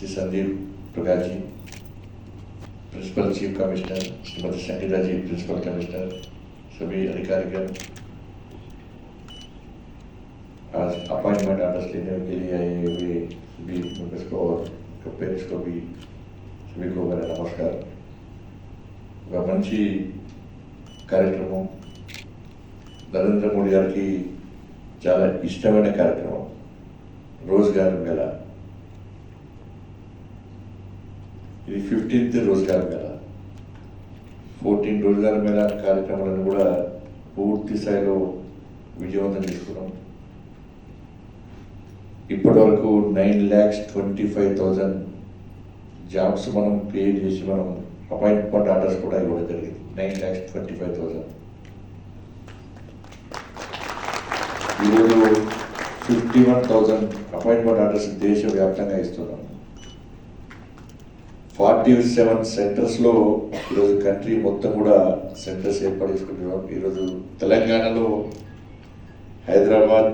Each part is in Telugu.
Shri Sandeep Prakash ji, principal chief commissioner Shrimati Sangeeta ji, principal commissioner, सभी अधिकारीगण आज अपॉइंटमेंट ऑर्डर्स लेने के लिए आए हुए सभी मेंबर्स को और पेरेंट्स को भी सभी को मेरा नमस्कार। ఒక మంచి కార్యక్రమం, నరేంద్ర మోడీ గారికి చాలా ఇష్టమైన కార్యక్రమం రోజ్గార్ మేళా. ఇది 15th రోజ్గార్ మేళా. 14 రోజ్గార్ మేళా కార్యక్రమాలను కూడా పూర్తి స్థాయిలో విజయవంతం చేసుకున్నాం. ఇప్పటి వరకు 9,25,000 జాబ్స్ మనం క్రియేట్ చేసి మనం అపాయింట్మెంట్ ఆర్డర్స్ కూడా ఇవ్వడం జరిగింది. 9,25,000. ఈరోజు 51,000 అపాయింట్మెంట్ ఆర్డర్స్ దేశవ్యాప్తంగా ఇస్తున్నాం. 47 సెంటర్స్లో ఈరోజు కంట్రీ మొత్తం కూడా సెంటర్స్ ఏర్పాటు చేసుకుంటున్నాం. ఈరోజు తెలంగాణలో హైదరాబాద్,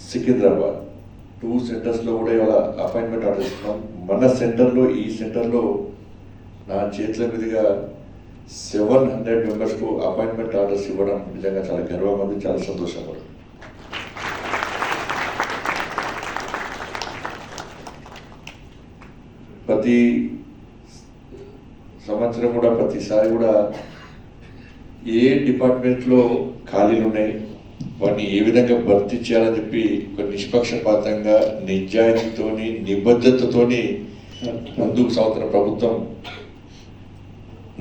సికింద్రాబాద్ 2 సెంటర్స్లో కూడా ఇవాళ అపాయింట్మెంట్ ఆర్డర్ ఇస్తున్నాం. మన సెంటర్లో, ఈ సెంటర్లో నా చేతుల మీదుగా 700 మెంబర్స్కు అపాయింట్మెంట్ ఆర్డర్స్ ఇవ్వడం నిజంగా చాలా గర్వంగా ఉంది, చాలా సంతోషంగా ఉంది. ప్రతి సంవత్సరం కూడా ప్రతిసారి కూడా ఏ డిపార్ట్మెంట్లో ఖాళీలు ఉన్నాయి, వాటిని ఏ విధంగా భర్తీ చేయాలని చెప్పి ఒక నిష్పక్షపాతంగా నిజాయితీతోని నిబద్ధతతోని ముందుకు సాగుతున్న ప్రభుత్వం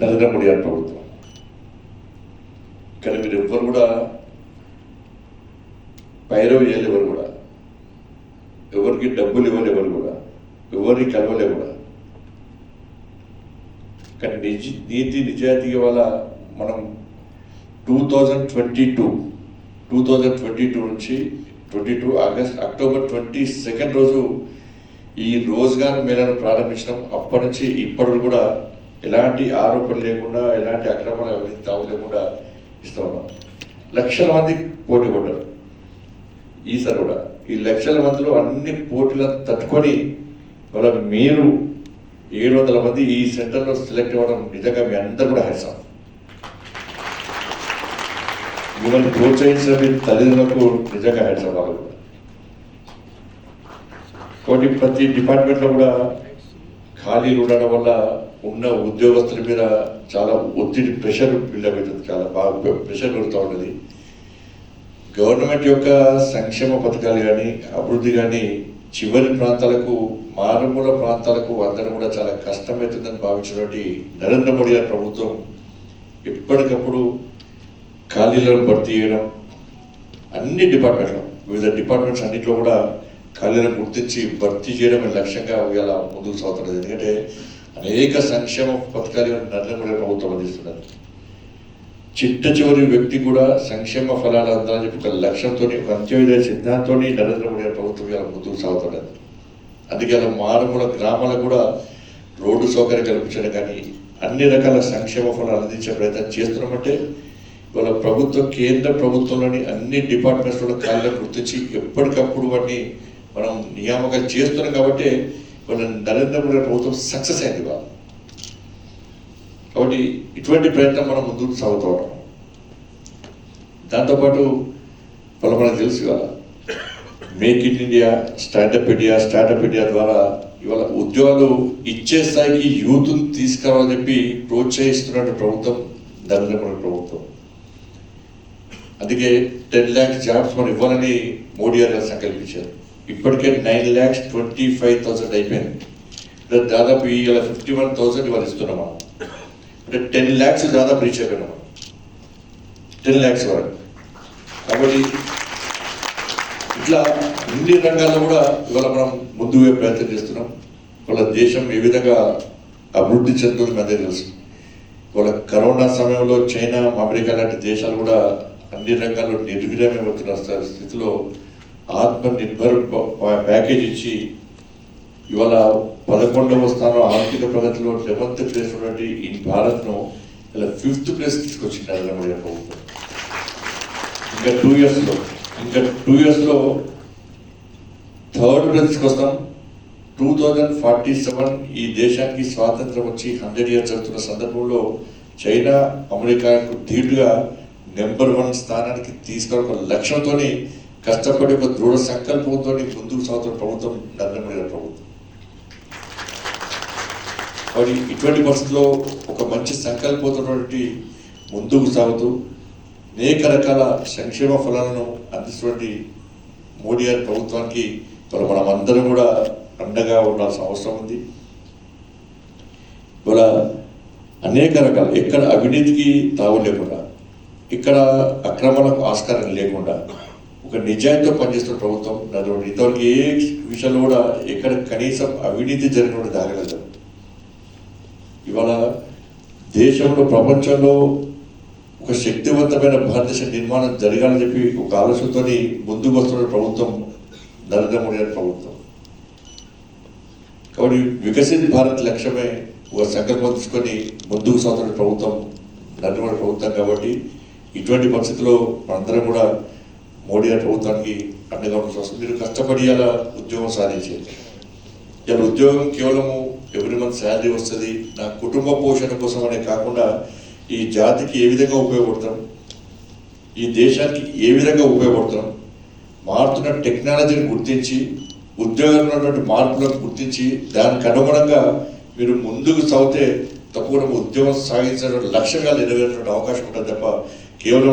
నరేంద్ర మోడీ గారి ప్రభుత్వం. కానీ మీరు ఎవ్వరు కూడా పైరవి చేయలేదు, ఎవరు కూడా ఎవరికి డబ్బులు ఇవ్వలేదు, ఎవరు కూడా ఎవరిని కలవలే కూడా. కానీ నీతి నిజాయితీ వల్ల మనం 2022 నుంచి 22 అక్టోబర్ 22 రోజు ఈ రోజ్గార్ మేళాను ప్రారంభించడం. అప్పటి నుంచి ఇప్పటి కూడా ఎలాంటి ఆరోపణలు లేకుండా, ఎలాంటి అక్రమాలు తావు లేకుండా ఇస్తూ ఉన్నాం. లక్షల మంది పోటీ పడ్డారు ఈసారి కూడా. ఈ లక్షల మందిలో అన్ని పోటీలను తట్టుకొని ఇవాళ మీరు 700 మంది ఈ సెంటర్లో సెలెక్ట్ అవ్వడం నిజంగా మీ అందరూ కూడా హ్యాట్స్. మిమ్మల్ని ప్రోత్సహించిన మీ తల్లిదండ్రులకు నిజంగా హ్యాట్స్ అవ్వాలి. కాబట్టి ప్రతి డిపార్ట్మెంట్లో కూడా ఖాళీలు ఉండడం వల్ల ఉన్న ఉద్యోగస్తుల మీద చాలా ఒత్తిడి, ప్రెషర్ బిల్డప్ అవుతుంది, చాలా బాగా ప్రెషర్ పెరుగుతూ ఉంటుంది. గవర్నమెంట్ యొక్క సంక్షేమ పథకాలు కానీ, అభివృద్ధి కానీ చివరి ప్రాంతాలకు, మారుమూల ప్రాంతాలకు అందడం కూడా చాలా కష్టమవుతుందని భావించినటువంటి నరేంద్ర మోడీ గారి ప్రభుత్వం ఎప్పటికప్పుడు ఖాళీలను భర్తీ చేయడం, అన్ని డిపార్ట్మెంట్లో, వివిధ డిపార్ట్మెంట్స్ అన్నింటిలో కూడా ఖాళీలను గుర్తించి భర్తీ చేయడం లక్ష్యంగా ఇలా ముందుకు సాగుతున్నది. ఎందుకంటే అనేక సంక్షేమ పథకాలు నరేంద్ర మోడీ ప్రభుత్వం అందిస్తున్నది. చిట్ట చివరి వ్యక్తి కూడా సంక్షేమ ఫలాలు అందాలని చెప్పి ఒక లక్ష్యంతో, ఒక అంత్యోదయ సిద్ధాంతంతో నరేంద్ర మోడీ ప్రభుత్వం ఇలా ముందుకు సాగుతున్నది. అందుకే అలా మారుమూల గ్రామాలకు కూడా రోడ్డు సౌకర్యం కల్పించడం కానీ, అన్ని రకాల సంక్షేమ ఫలాలు అందించే ప్రయత్నం చేస్తున్నామంటే ఇవాళ ప్రభుత్వం, కేంద్ర ప్రభుత్వంలోని అన్ని డిపార్ట్మెంట్స్లో ఖాళీలను గుర్తించి ఎప్పటికప్పుడు వాటిని మనం నియామకాలు చేస్తున్నాం. కాబట్టి ఇవాళ నరేంద్ర మోడీ ప్రభుత్వం సక్సెస్ అయింది వాళ్ళు. కాబట్టి ఇటువంటి ప్రయత్నం మనం ముందుకు సాగుతూ ఉంటాం. దాంతోపాటు వాళ్ళ మనకు తెలుసు ఇవాళ make in India, startup India ద్వారా ఇవాళ ఉద్యోగాలు ఇచ్చే స్థాయికి యూత్ను తీసుకురావాలని చెప్పి ప్రోత్సహిస్తున్న ప్రభుత్వం నరేంద్ర మోడీ ప్రభుత్వం. అందుకే 10 lakhs జాబ్స్ మనం ఇవ్వాలని మోడీ గారు సంకల్పించారు. ఇప్పటికే 9,25,000 అయిపోయింది. దాదాపు ఇలా 51,000 ఇవాళ ఇస్తున్నాం మనం. అంటే 10 lakhs దాదాపు రీచ్ అయిపోయినాం, 10 lakhs వరకు. కాబట్టి ఇట్లా అన్ని రంగాల్లో కూడా ఇవాళ మనం ముందుగా ప్రయత్నం చేస్తున్నాం. ఇవాళ దేశం ఏ విధంగా అభివృద్ధి చెందుతుంది అదే తెలుసు. ఇవాళ కరోనా సమయంలో చైనా, అమెరికా లాంటి దేశాలు కూడా అన్ని రంగాల్లో నిర్విరామవుతున్న స్థితిలో ఆత్మనిర్భర్ ప్యాకేజ్ ఇచ్చి ఇవాళ 11వ స్థానం ఆర్థిక ప్రగతిలో 11th ప్లేస్ ఉన్నటువంటి ఈ భారత్ను ఇలా 5th ప్లేస్ తీసుకొచ్చింది నరేంద్ర మోడీ ప్రభుత్వం. ఇంకా 2 yearsలో 3rd ప్లేస్కి వస్తాం. 2047 ఈ దేశానికి స్వాతంత్రం వచ్చి 100 ఇయర్స్ జరుగుతున్న సందర్భంలో చైనా అమెరికాకు ధీటుగా నెంబర్ 1 స్థానానికి తీసుకున్న లక్ష్యంతో కష్టపడి ఒక దృఢ సంకల్పంతో ముందుకు సాగుతున్న ప్రభుత్వం నరేంద్ర మోడీ గారి ప్రభుత్వం. మరి ఇటువంటి పరిస్థితుల్లో ఒక మంచి సంకల్పంతో ముందుకు సాగుతూ అనేక రకాల సంక్షేమ ఫలాలను అందిస్తున్నటువంటి మోడీ గారి ప్రభుత్వానికి మనం అందరం కూడా అండగా ఉండాల్సిన అవసరం ఉంది. ఇవాళ అనేక రకాల ఎక్కడ అవినీతికి తావు లేకుండా, ఇక్కడ అక్రమాలకు ఆస్కారం లేకుండా ఒక నిజాయితీతో పనిచేస్తున్న ప్రభుత్వం నడవడం. ఇంతవరకు ఏ విషయంలో కూడా ఎక్కడ కనీసం అవినీతి జరిగిన దాగలేదు. ఇవాళ దేశంలో ప్రపంచంలో ఒక శక్తివంతమైన భారతదేశ నిర్మాణం జరగాలని చెప్పి ఒక ఆలోచనతో ముందుకు వస్తున్న ప్రభుత్వం నరేంద్ర మోడీ గారి ప్రభుత్వం. కాబట్టి వికసిత్ భారత్ లక్ష్యమే ఒక సంకల్పం తీసుకొని ముందుకు సాగుతున్న ప్రభుత్వం నరేంద్ర మోడీ ప్రభుత్వం. కాబట్టి ఇటువంటి పరిస్థితుల్లో మనందరం కూడా మోడీ గారి ప్రభుత్వానికి అండగా ఉండాల్సి వస్తుంది. మీరు కష్టపడి అలా ఉద్యోగం సాధించేది. ఇలా ఉద్యోగం కేవలము ఎవ్రీ మంత్ శాలరీ వస్తుంది, నా కుటుంబ పోషణ కోసం అనే కాకుండా ఈ జాతికి ఏ విధంగా ఉపయోగపడతాం, ఈ దేశానికి ఏ విధంగా ఉపయోగపడతాం, మారుతున్న టెక్నాలజీని గుర్తించి ఉద్యోగంలో ఉన్నటువంటి మార్పులను గుర్తించి దానికి అనుగుణంగా మీరు ముందుకు సాగితే తప్పకుండా ఉద్యోగం సాగించే లక్ష్యంగా నెరవేరేటువంటి అవకాశం ఉంటుంది తప్ప కేవలం